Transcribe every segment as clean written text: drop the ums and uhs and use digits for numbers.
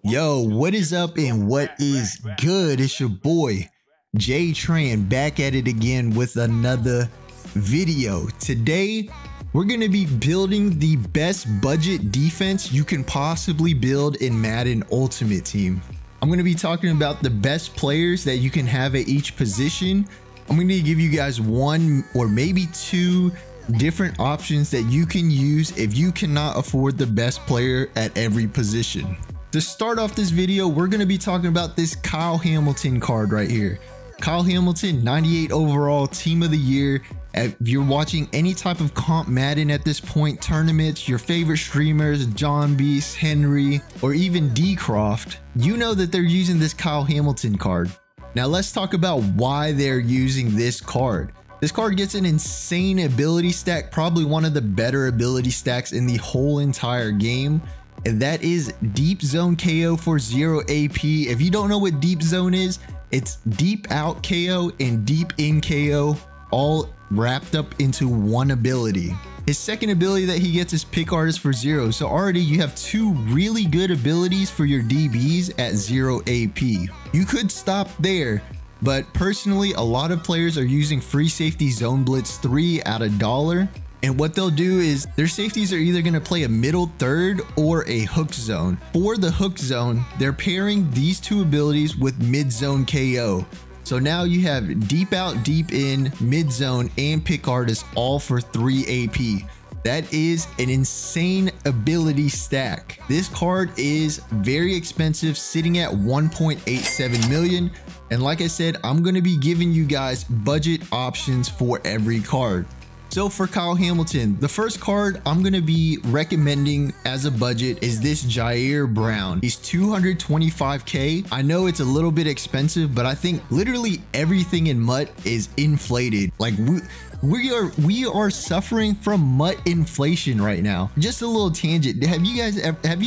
Yo, what is up and what is good? It's your boy, J Tran, back at it again with another video. Today, we're going to be building the best budget defense you can possibly build in Madden Ultimate Team. I'm going to be talking about the best players that you can have at each position. I'm going to give you guys one or maybe two different options that you can use if you cannot afford the best player at every position. To start off this video, we're going to be talking about this Kyle Hamilton card right here. Kyle Hamilton, 98 overall, team of the year. If you're watching any type of comp Madden at this point, tournaments, your favorite streamers, John Beast, Henry, or even D-Croft, you know that they're using this Kyle Hamilton card. Now let's talk about why they're using this card. This card gets an insane ability stack, probably one of the better ability stacks in the whole entire game. And that is Deep Zone KO for 0 AP. If you don't know what Deep Zone is, it's Deep Out KO and Deep In KO all wrapped up into one ability. His second ability that he gets is Pick Artist for 0. So already you have two really good abilities for your DBs at 0 AP. You could stop there, but personally, a lot of players are using Free Safety Zone Blitz 3 at $1. And what they'll do is their safeties are either going to play a middle third or a hook zone. For the hook zone, they're pairing these two abilities with mid zone KO. So now you have deep out, deep in, mid zone, and pick artist all for 3 AP. That is an insane ability stack. This card is very expensive, sitting at 1.87 million. And like I said, I'm going to be giving you guys budget options for every card. So for Kyle Hamilton, the first card I'm going to be recommending as a budget is this Jerrel Brown. He's 225k. I know it's a little bit expensive, but I think literally everything in MUT is inflated. Like we are suffering from MUT inflation right now. Just a little tangent. Have you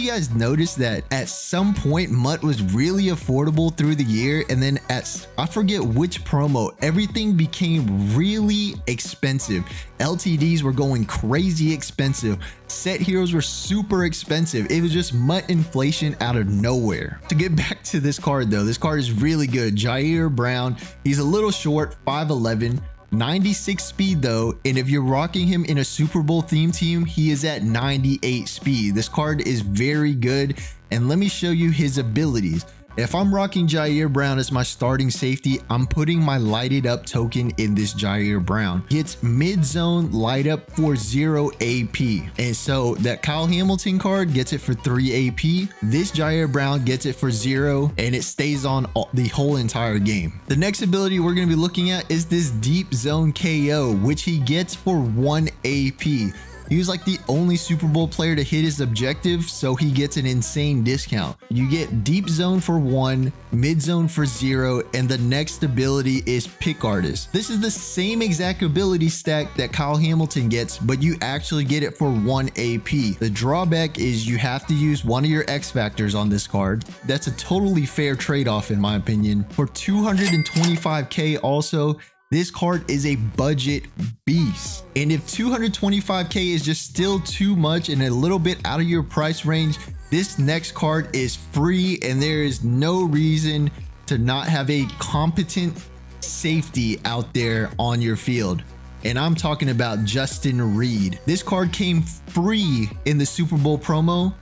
guys noticed that at some point MUT was really affordable through the year, and then at I forget which promo, everything became really expensive. LTDs were going crazy expensive. Set heroes were super expensive. It was just MUT inflation out of nowhere. To get back to this card though, this card is really good. Jerrel Brown, he's a little short, 5'11". 96 speed though, and if you're rocking him in a Super Bowl theme team, he is at 98 speed. This card is very good, and let me show you his abilities. If I'm rocking Jerrel Brown as my starting safety, I'm putting my lighted up token in this Jerrel Brown. Gets mid zone light up for 0 AP. And so that Kyle Hamilton card gets it for 3 AP. This Jerrel Brown gets it for 0, and it stays on the whole entire game. The next ability we're going to be looking at is this Deep Zone KO, which he gets for 1 AP. He was like the only Super Bowl player to hit his objective, so he gets an insane discount. You get Deep Zone for 1, Mid Zone for 0, and the next ability is Pick Artist. This is the same exact ability stack that Kyle Hamilton gets, but you actually get it for 1 AP. The drawback is you have to use one of your X Factors on this card. That's a totally fair trade-off in my opinion. For 225k also, this card is a budget beast. And if 225k is just still too much and a little bit out of your price range, this next card is free, and there is no reason to not have a competent safety out there on your field. And I'm talking about Justin Reed. This card came free in the Super Bowl promo,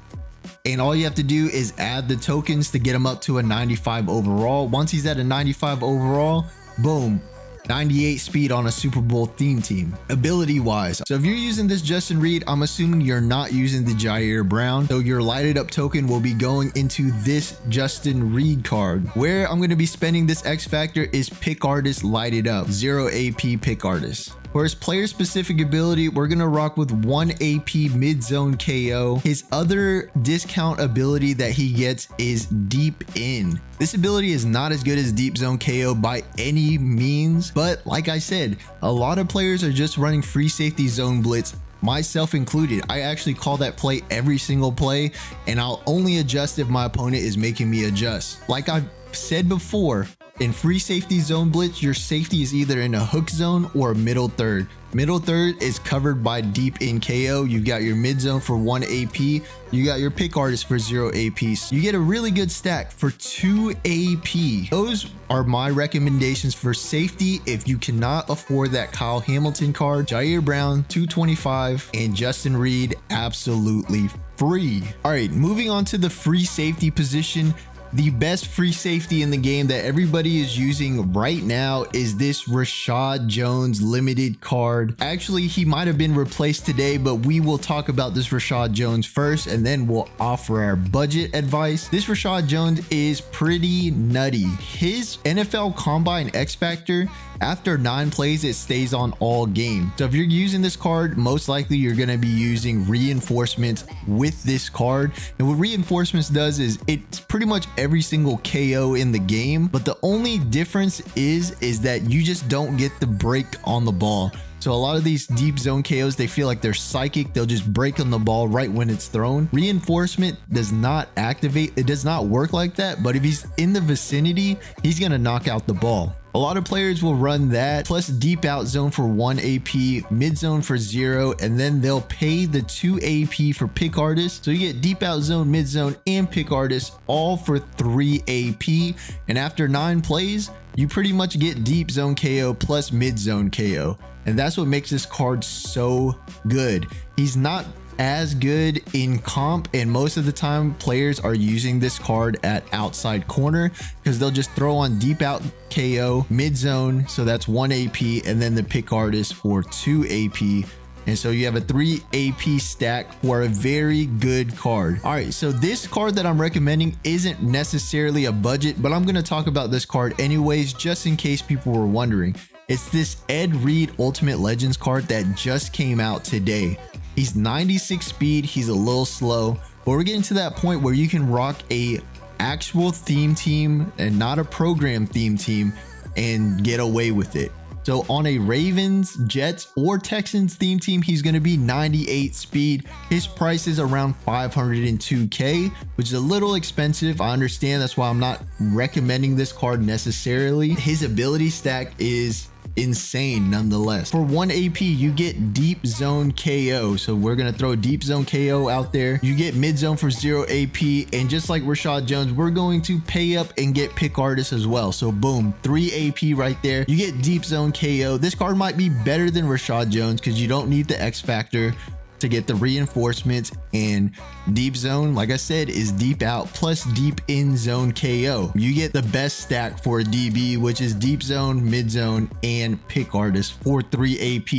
and all you have to do is add the tokens to get him up to a 95 overall. Once he's at a 95 overall, boom, 98 speed on a Super Bowl theme team, ability wise. So if you're using this Justin Reed, I'm assuming you're not using the Jerrel Brown. So your lighted up token will be going into this Justin Reed card. Where I'm going to be spending this X Factor is Pick Artist lighted up, 0 AP Pick Artist. For his player specific ability, we're going to rock with 1 AP mid zone KO. His other discount ability that he gets is Deep In. This ability is not as good as Deep Zone KO by any means, but like I said, a lot of players are just running Free Safety Zone Blitz, myself included. I actually call that play every single play, and I'll only adjust if my opponent is making me adjust. Like I've said before, in free safety zone blitz, your safety is either in a hook zone or a middle third. Middle third is covered by deep in KO. You got your mid zone for 1 AP. You got your pick artist for 0 AP. So you get a really good stack for 2 AP. Those are my recommendations for safety if you cannot afford that Kyle Hamilton card. Jerrel Brown, 225, and Justin Reed, absolutely free. All right, moving on to the free safety position. The best free safety in the game that everybody is using right now is this Rashad Jones limited card. Actually, he might have been replaced today, but we will talk about this Rashad Jones first, and then we'll offer our budget advice. This Rashad Jones is pretty nutty. His NFL Combine X Factor, after 9 plays, it stays on all game. So if you're using this card, most likely you're going to be using reinforcements with this card. And what reinforcements does is it's pretty much every single KO in the game. But the only difference is that you just don't get the break on the ball. So a lot of these deep zone KOs, they feel like they're psychic. They'll just break on the ball right when it's thrown. Reinforcement does not activate. It does not work like that. But if he's in the vicinity, he's going to knock out the ball. A lot of players will run that plus deep out zone for 1 AP, mid zone for 0, and then they'll pay the 2 AP for pick artist. So you get deep out zone, mid zone, and pick artist all for 3 AP. And after 9 plays, you pretty much get deep zone KO plus mid zone KO. And that's what makes this card so good. He's not as good in comp, and most of the time players are using this card at outside corner because they'll just throw on deep out KO, mid zone, so that's 1 AP, and then the pick artist for 2 AP. And so you have a 3 AP stack for a very good card. All right, so this card that I'm recommending isn't necessarily a budget, but I'm going to talk about this card anyways, just in case people were wondering. It's this Ed Reed Ultimate Legends card that just came out today. He's 96 speed. He's a little slow, but we're getting to that point where you can rock a actual theme team and not a program theme team and get away with it. So on a Ravens, Jets, or Texans theme team, he's going to be 98 speed. His price is around 502K, which is a little expensive. I understand. That's why I'm not recommending this card necessarily. His ability stack is insane nonetheless. For 1 AP, you get deep zone KO. So we're going to throw deep zone KO out there. You get mid zone for 0 AP. And just like Rashad Jones, we're going to pay up and get pick artists as well. So boom, 3 AP right there. You get deep zone KO. This card might be better than Rashad Jones because you don't need the X factor to get the reinforcements, and deep zone, like I said, is deep out plus deep in zone KO. You get the best stack for a DB, which is deep zone, mid zone, and pick artist for 3 AP.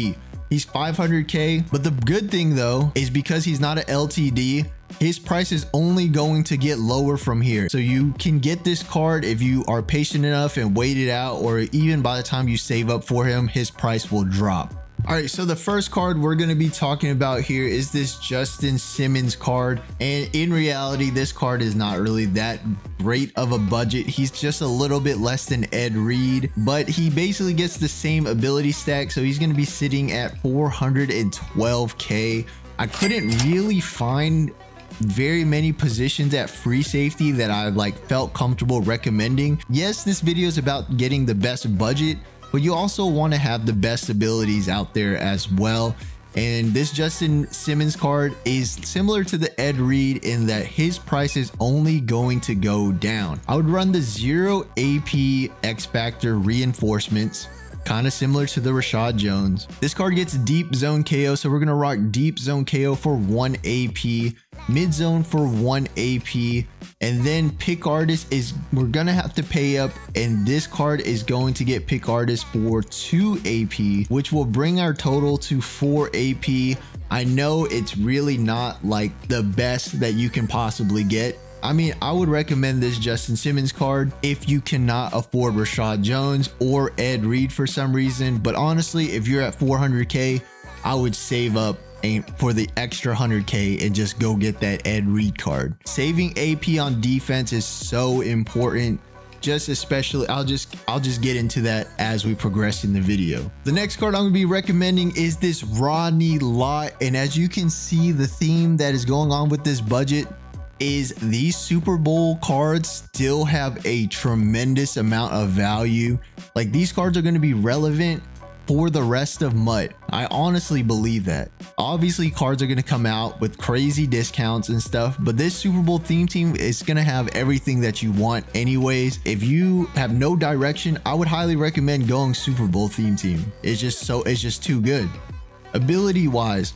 He's 500K, but the good thing though is because he's not an LTD, his price is only going to get lower from here. So you can get this card if you are patient enough and wait it out, or even by the time you save up for him, his price will drop. All right, so the first card we're going to be talking about here is this Justin Simmons card. And in reality, this card is not really that great of a budget. He's just a little bit less than Ed Reed, but he basically gets the same ability stack. So he's going to be sitting at 412K. I couldn't really find very many positions at free safety that I felt comfortable recommending. Yes, this video is about getting the best budget, but you also want to have the best abilities out there as well. And this Justin Simmons card is similar to the Ed Reed in that his price is only going to go down. I would run the 0 AP X Factor reinforcements, kind of similar to the Rashad Jones. This card gets deep zone KO, so we're going to rock deep zone KO for 1 AP, mid zone for 1 AP, and then pick artist is, we're going to have to pay up, and this card is going to get pick artist for 2 AP, which will bring our total to 4 AP. I know it's really not like the best that you can possibly get. I mean, I would recommend this Justin Simmons card if you cannot afford Rashad Jones or Ed Reed for some reason. But honestly, if you're at 400K, I would save up for the extra 100K and just go get that Ed Reed card. Saving AP on defense is so important. Just especially, I'll just get into that as we progress in the video. The next card I'm gonna be recommending is this Rodney McLeod, and as you can see, the theme that is going on with this budget is these Super Bowl cards still have a tremendous amount of value. Like, these cards are going to be relevant for the rest of MUT. I honestly believe that. Obviously, cards are going to come out with crazy discounts and stuff, but this Super Bowl theme team is going to have everything that you want anyways. If you have no direction, I would highly recommend going Super Bowl theme team. It's just too good. Ability wise,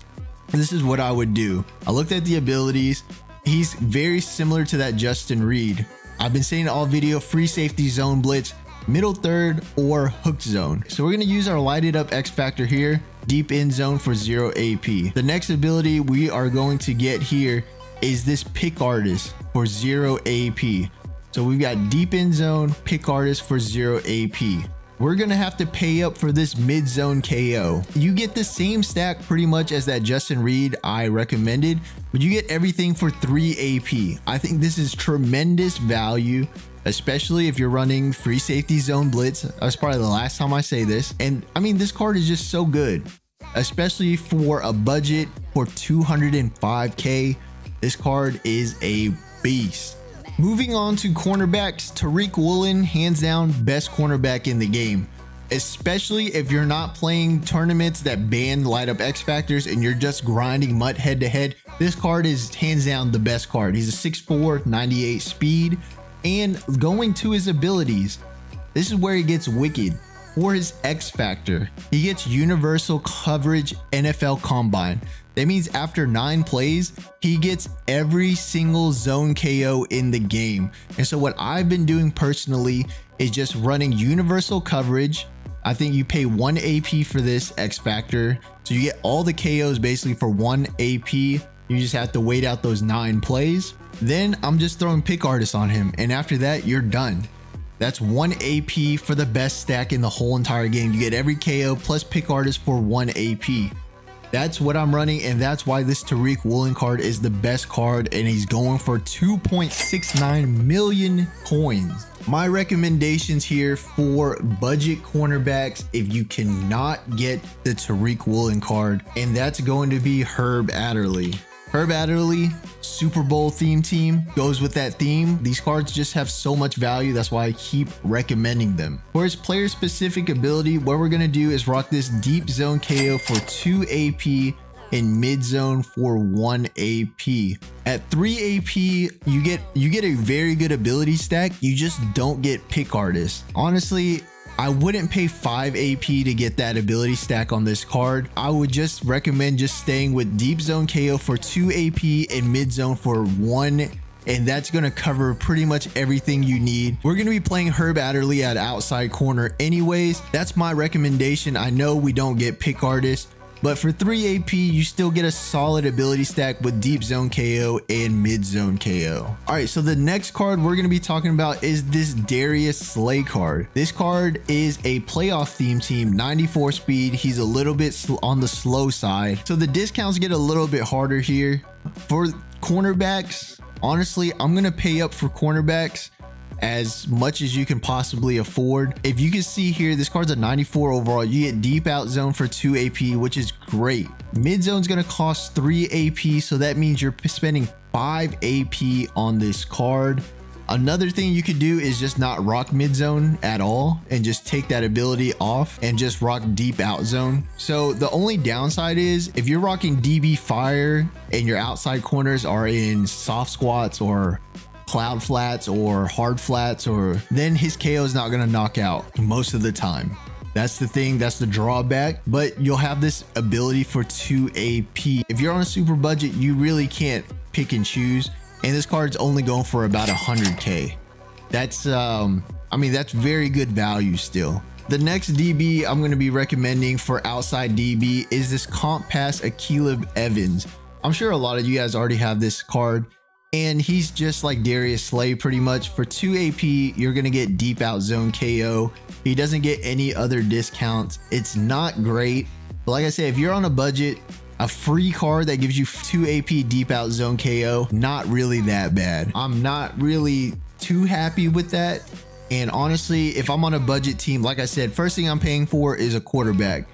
this is what I would do. I looked at the abilities. He's very similar to that Justin Reed. I've been saying all video, free safety, zone blitz, middle third, or hooked zone. So we're going to use our lighted up X factor here, deep end zone for 0 AP. The next ability we are going to get here is this pick artist for 0 AP. So we've got deep end zone, pick artist for 0 AP. We're going to have to pay up for this mid zone KO. You get the same stack pretty much as that Justin Reed I recommended, but you get everything for 3 AP. I think this is tremendous value, especially if you're running free safety zone blitz. That's probably the last time I say this. And I mean, this card is just so good, especially for a budget for 205K. This card is a beast. Moving on to cornerbacks, Tariq Woolen, hands down best cornerback in the game, especially if you're not playing tournaments that ban light up X factors and you're just grinding MUT head to head. This card is hands down the best card. He's a 6'4", 98 speed. And going to his abilities, this is where he gets wicked. For his X factor, he gets universal coverage NFL combine. That means after 9 plays, he gets every single zone KO in the game. And so what I've been doing personally is just running universal coverage. I think you pay 1 AP for this X factor. So you get all the KOs basically for 1 AP. You just have to wait out those 9 plays. Then I'm just throwing pick artists on him. And after that, you're done. That's 1 AP for the best stack in the whole entire game. You get every KO plus pick artist for 1 AP. That's what I'm running, and that's why this Tariq Woolen card is the best card, and he's going for 2.69 million coins. My recommendations here for budget cornerbacks, if you cannot get the Tariq Woolen card, and that's going to be Herb Adderley. Herb Adderley, Super Bowl theme team, goes with that theme. These cards just have so much value. That's why I keep recommending them. For his player specific ability, what we're going to do is rock this deep zone KO for 2 AP and mid zone for 1 AP. At 3 AP, you get a very good ability stack. You just don't get pick artists. Honestly, I wouldn't pay 5 AP to get that ability stack on this card. I would just recommend just staying with deep zone KO for 2 AP and mid zone for 1, and that's going to cover pretty much everything you need. We're going to be playing Herb Adderley at outside corner anyways. That's my recommendation. I know we don't get pick artists, but for 3 AP, you still get a solid ability stack with deep zone KO and mid zone KO. All right, so the next card we're going to be talking about is this Darius Slay card. This card is a playoff theme team, 94 speed. He's a little bit on the slow side, so the discounts get a little bit harder here. For cornerbacks, honestly, I'm going to pay up for cornerbacks as much as you can possibly afford. If you can see here, this card's a 94 overall. You get deep out zone for 2 AP, which is great. Mid zone's going to cost 3 AP, so that means you're spending 5 AP on this card. Another thing you could do is just not rock mid zone at all and just take that ability off and just rock deep out zone. So the only downside is if you're rocking DB fire and your outside corners are in soft squats or cloud flats or hard flats, or then his KO is not going to knock out most of the time. That's the thing, that's the drawback, but you'll have this ability for 2 AP. If you're on a super budget, you really can't pick and choose, and this card's only going for about 100K. That's I mean, that's very good value still. The next DB I'm going to be recommending for outside DB is this Comp Pass Akileb Evans. I'm sure a lot of you guys already have this card, and he's just like Darius Slay pretty much. For 2 AP, you're going to get deep out zone KO. He doesn't get any other discounts. It's not great, but like I said, if you're on a budget, a free card that gives you 2 AP deep out zone KO, not really that bad. I'm not really too happy with that. And honestly, if I'm on a budget team, like I said, first thing I'm paying for is a quarterback.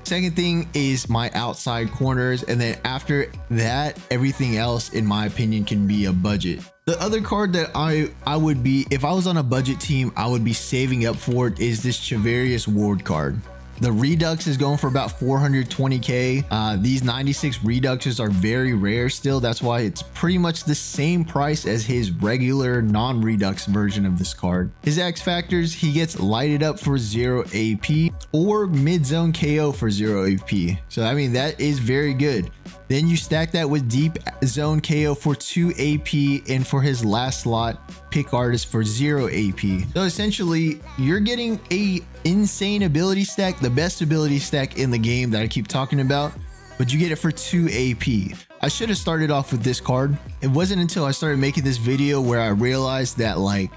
Second thing is my outside corners. And then after that, everything else, in my opinion, can be a budget. The other card that I would be, if I was on a budget team, I would be saving up for it is this Charvarius Ward card. The Redux is going for about 420k. These 96 Reduxes are very rare still. That's why it's pretty much the same price as his regular non-Redux version of this card. His X factors, he gets lighted up for 0 AP or mid-zone KO for 0 AP. So I mean, that is very good. Then you stack that with deep zone KO for 2 AP, and for his last slot, pick artist for 0 AP. So essentially, you're getting a insane ability stack, the best ability stack in the game that I keep talking about, but you get it for 2 AP. I should have started off with this card. It wasn't until I started making this video where I realized that like,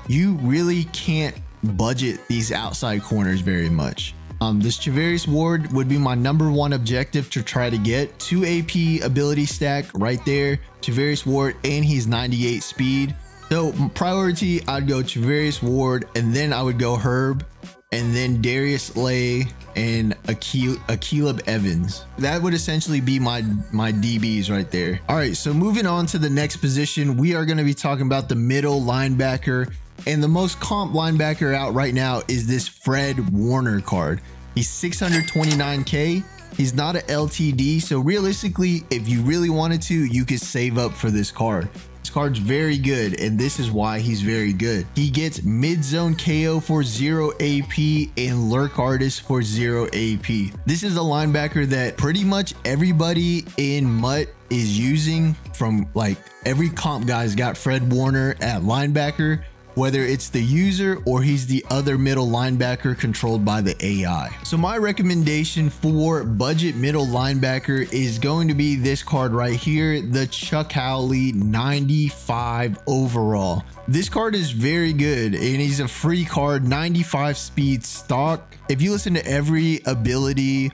you really can't budget these outside corners very much. This Charvarius Ward would be my #1 objective to try to get. 2 AP ability stack right there, Charvarius Ward, and he's 98 speed. So priority, I'd go Charvarius Ward, and then I would go Herb, and then Darius Slay and Caleb Evans. That would essentially be my DBs right there. All right, so moving on to the next position, we are going to be talking about the middle linebacker. And the most comp linebacker out right now is this Fred Warner card. He's 629k. He's not an LTD, so realistically, if you really wanted to, you could save up for this card. This card's very good, and this is why he's very good. He gets mid-zone KO for 0 AP and Lurk Artist for 0 AP. This is a linebacker that pretty much everybody in MUT is using. From like every comp guy's got Fred Warner at linebacker, whether it's the user or he's the other middle linebacker controlled by the AI. So my recommendation for budget middle linebacker is going to be this card right here, the Chuck Howley 95 overall. This card is very good, and he's a free card, 95 speed stock. If you listen to every ability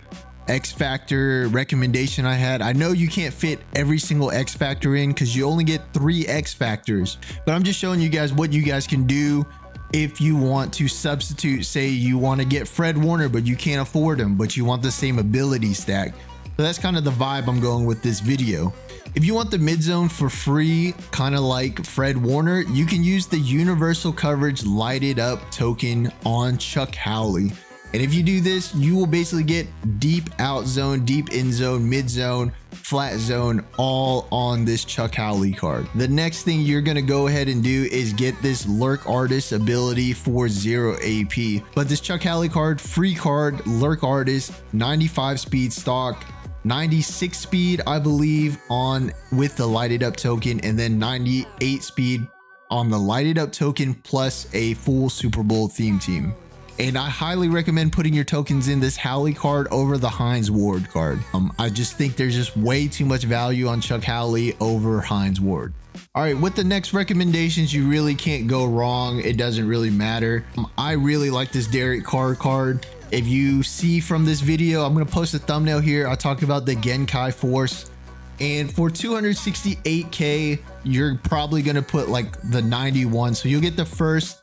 X factor recommendation I had, I know you can't fit every single X factor in because you only get 3 X factors, but I'm just showing you guys what you guys can do if you want to substitute. Say you want to get Fred Warner, but you can't afford him, but you want the same ability stack. So that's kind of the vibe I'm going with this video. If you want the mid zone for free, kind of like Fred Warner, you can use the universal coverage lighted up token on Chuck Howley. And if you do this, you will basically get deep out zone, deep in zone, mid zone, flat zone, all on this Chuck Howley card. The next thing you're going to go ahead and do is get this Lurk Artist ability for 0 AP. But this Chuck Howley card, free card, Lurk Artist, 95 speed stock, 96 speed, I believe, on with the lighted up token, and then 98 speed on the lighted up token plus a full Super Bowl theme team. And I highly recommend putting your tokens in this Howley card over the Hines Ward card. I just think there's just way too much value on Chuck Howley over Hines Ward. All right, with the next recommendations, you really can't go wrong. It doesn't really matter. I really like this Derek Carr card. If you see from this video, I'm going to post a thumbnail here. I talked about the Genkai Force. And for 268k, you're probably going to put like the 91. So you'll get the first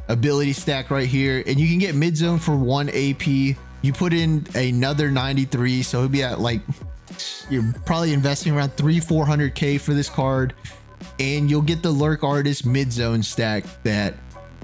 ability stack right here, and you can get mid zone for 1 AP. You put in another 93, so he'll be at like, you're probably investing around 300-400k for this card, and you'll get the Lurk Artist mid zone stack that,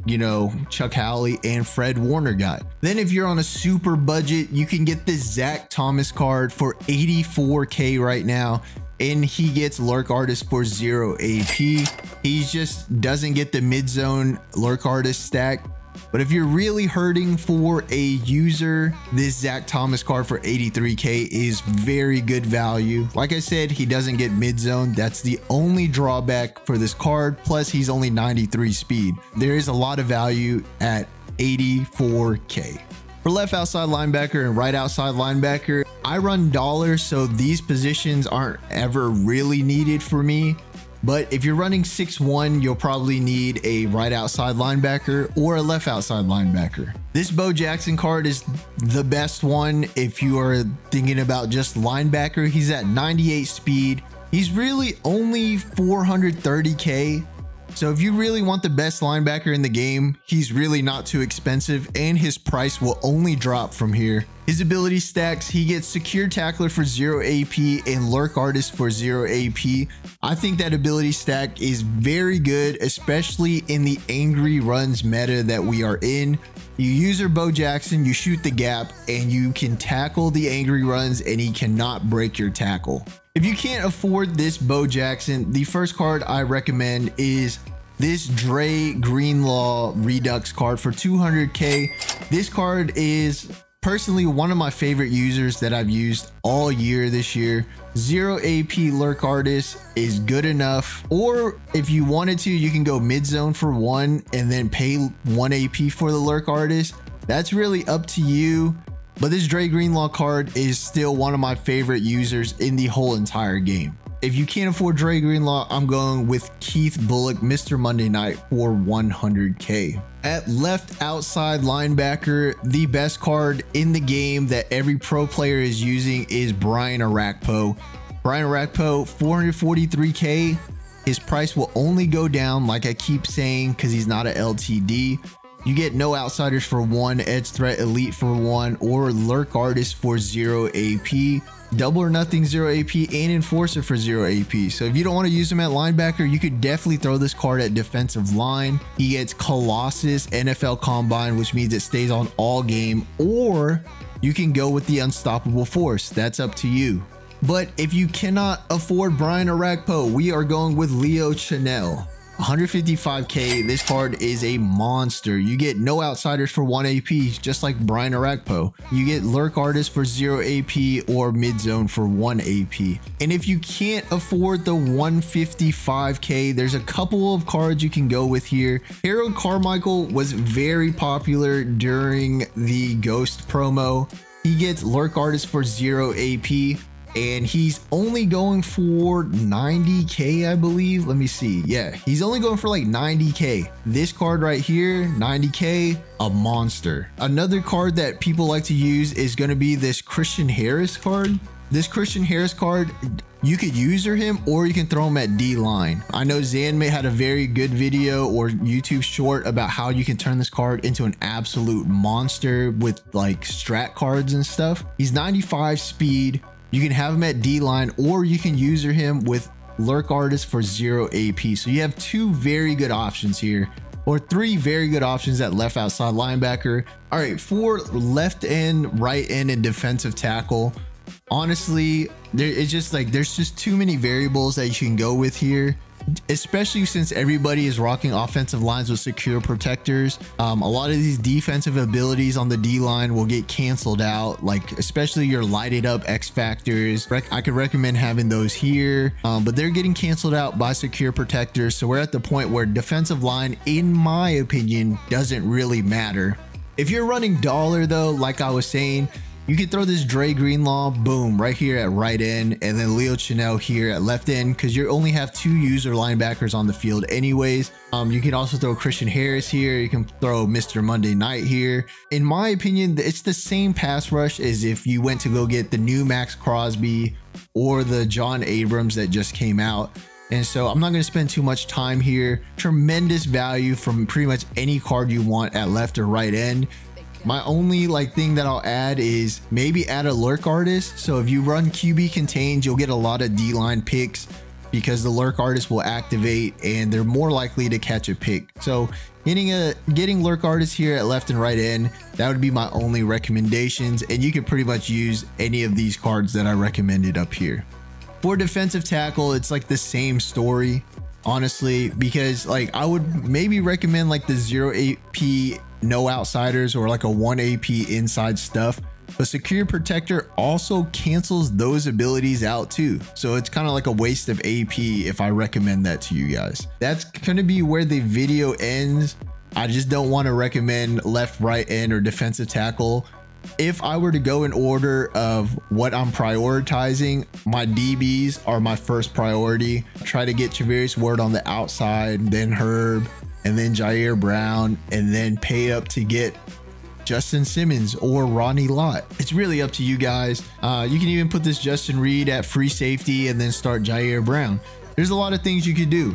you know, Chuck Howley and Fred Warner got. Then if you're on a super budget, you can get this Zack Thomas card for 84k right now, and he gets Lurk Artist for 0 AP. He just doesn't get the mid zone Lurk Artist stack. But if you're really hurting for a user, this Zack Thomas card for 83k is very good value. Like I said, he doesn't get mid zone. That's the only drawback for this card. Plus he's only 93 speed. There is a lot of value at 84k. For left outside linebacker and right outside linebacker, I run dollars, so these positions aren't ever really needed for me. But if you're running 6'1", you'll probably need a right outside linebacker or a left outside linebacker. This Bo Jackson card is the best one if you are thinking about just linebacker. He's at 98 speed. He's really only 430k. So if you really want the best linebacker in the game, he's really not too expensive and his price will only drop from here. His ability stacks, he gets secure tackler for 0 AP and lurk artist for 0 AP. I think that ability stack is very good, especially in the angry runs meta that we are in. You use your Bo Jackson, you shoot the gap, and you can tackle the angry runs and he cannot break your tackle. If you can't afford this Bo Jackson, the first card I recommend is this Dre Greenlaw Redux card for 200k. This card is personally one of my favorite users that I've used all year this year. 0 AP lurk artist is good enough, or if you wanted to, you can go mid zone for 1 and then pay 1 AP for the lurk artist. That's really up to you. But this Dre Greenlaw card is still one of my favorite users in the whole entire game. If you can't afford Dre Greenlaw, I'm going with Keith Bullock, Mr. Monday Night for 100k. At left outside linebacker, the best card in the game that every pro player is using is Brian Orakpo. Brian Orakpo, 443k. His price will only go down, like I keep saying, because he's not an LTD. You get no outsiders for 1, edge threat elite for 1, or lurk artist for 0 AP. Double or nothing 0 AP and enforcer for 0 AP. So if you don't want to use him at linebacker, you could definitely throw this card at defensive line. He gets Colossus NFL Combine, which means it stays on all game, or you can go with the Unstoppable Force. That's up to you. But if you cannot afford Brian Orakpo, we are going with Leo Chenal. 155k. This card is a monster. You get no outsiders for 1 AP, just like Brian Orakpo. You get lurk artist for 0 AP or mid zone for 1 AP. And if you can't afford the 155k, there's a couple of cards you can go with here. Harold Carmichael was very popular during the Ghost promo. He gets lurk artist for 0 AP. And he's only going for 90k, I believe. Let me see. Yeah, he's only going for like 90k. This card right here, 90k, a monster. Another card that people like to use is going to be this Christian Harris card. This Christian Harris card, you could user him or you can throw him at D-line. I know Zanmay had a very good video or YouTube short about how you can turn this card into an absolute monster with like strat cards and stuff. He's 95 speed. You can have him at D-line or you can user him with lurk artist for 0 AP. So you have 2 very good options here, or 3 very good options at left outside linebacker. All right, for left end, right end, and defensive tackle, honestly, there's just too many variables that you can go with here, especially since everybody is rocking offensive lines with secure protectors. A lot of these defensive abilities on the D-line will get canceled out, like especially your lighted up X factors. I could recommend having those here, but they're getting canceled out by secure protectors. So we're at the point where defensive line, in my opinion, doesn't really matter. If you're running dollar though, like I was saying, you can throw this Dre Greenlaw, boom, right here at right end, and then Leo Chenal here at left end, because you only have 2 user linebackers on the field anyways. You can also throw Christian Harris here. You can throw Mr. Monday Night here. In my opinion, it's the same pass rush as if you went to go get the new Max Crosby or the John Abrams that just came out. And so I'm not going to spend too much time here. Tremendous value from pretty much any card you want at left or right end. My only thing that I'll add is maybe add a lurk artist. So if you run QB contained, you'll get a lot of D-line picks because the lurk artist will activate and they're more likely to catch a pick. So getting lurk artists here at left and right end, that would be my only recommendations. And you can pretty much use any of these cards that I recommended up here. For defensive tackle, it's like the same story, honestly, because I would maybe recommend the 0 AP no outsiders or a 1 AP inside stuff, but secure protector also cancels those abilities out too. So it's kind of like a waste of AP if I recommend that to you guys. That's going to be where the video ends. I just don't want to recommend left, right end, or defensive tackle. If I were to go in order of what I'm prioritizing, my DBs are my first priority. Try to get Travarius Ward on the outside, then Herb, and then Jerrel Brown, and then pay up to get Justin Simmons or Ronnie Lott. It's really up to you guys. You can even put this Justin Reed at free safety and then start Jerrel Brown. There's a lot of things you could do.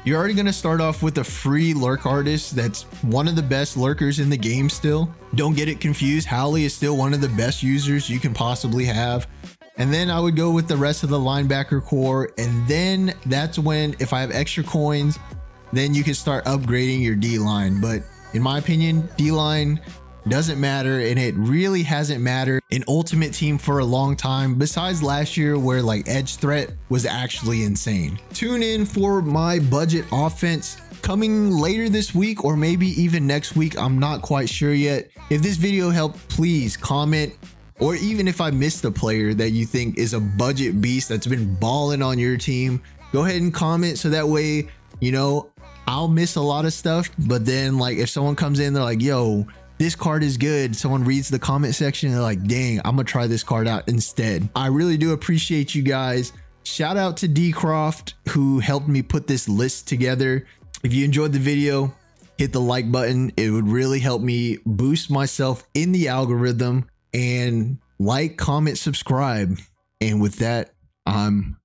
You're already going to start off with a free lurk artist that's one of the best lurkers in the game still. Don't get it confused. Howley is still one of the best users you can possibly have. And then I would go with the rest of the linebacker core. And then that's when, if I have extra coins, then you can start upgrading your D-line. But in my opinion, D-line doesn't matter, and it really hasn't mattered in Ultimate Team for a long time, besides last year where like edge threat was actually insane. Tune in for my budget offense coming later this week, or maybe even next week. I'm not quite sure yet. If this video helped, please comment, or even if I missed a player that you think is a budget beast that's been balling on your team, go ahead and comment, so that way, you know, I'll miss a lot of stuff. But then like if someone comes in, they're like, yo, this card is good, someone reads the comment section and they're like, dang, I'm gonna try this card out instead. I really do appreciate you guys. Shout out to D Croft who helped me put this list together. If you enjoyed the video, hit the like button. It would really help me boost myself in the algorithm. And like, comment, subscribe. And with that, I'm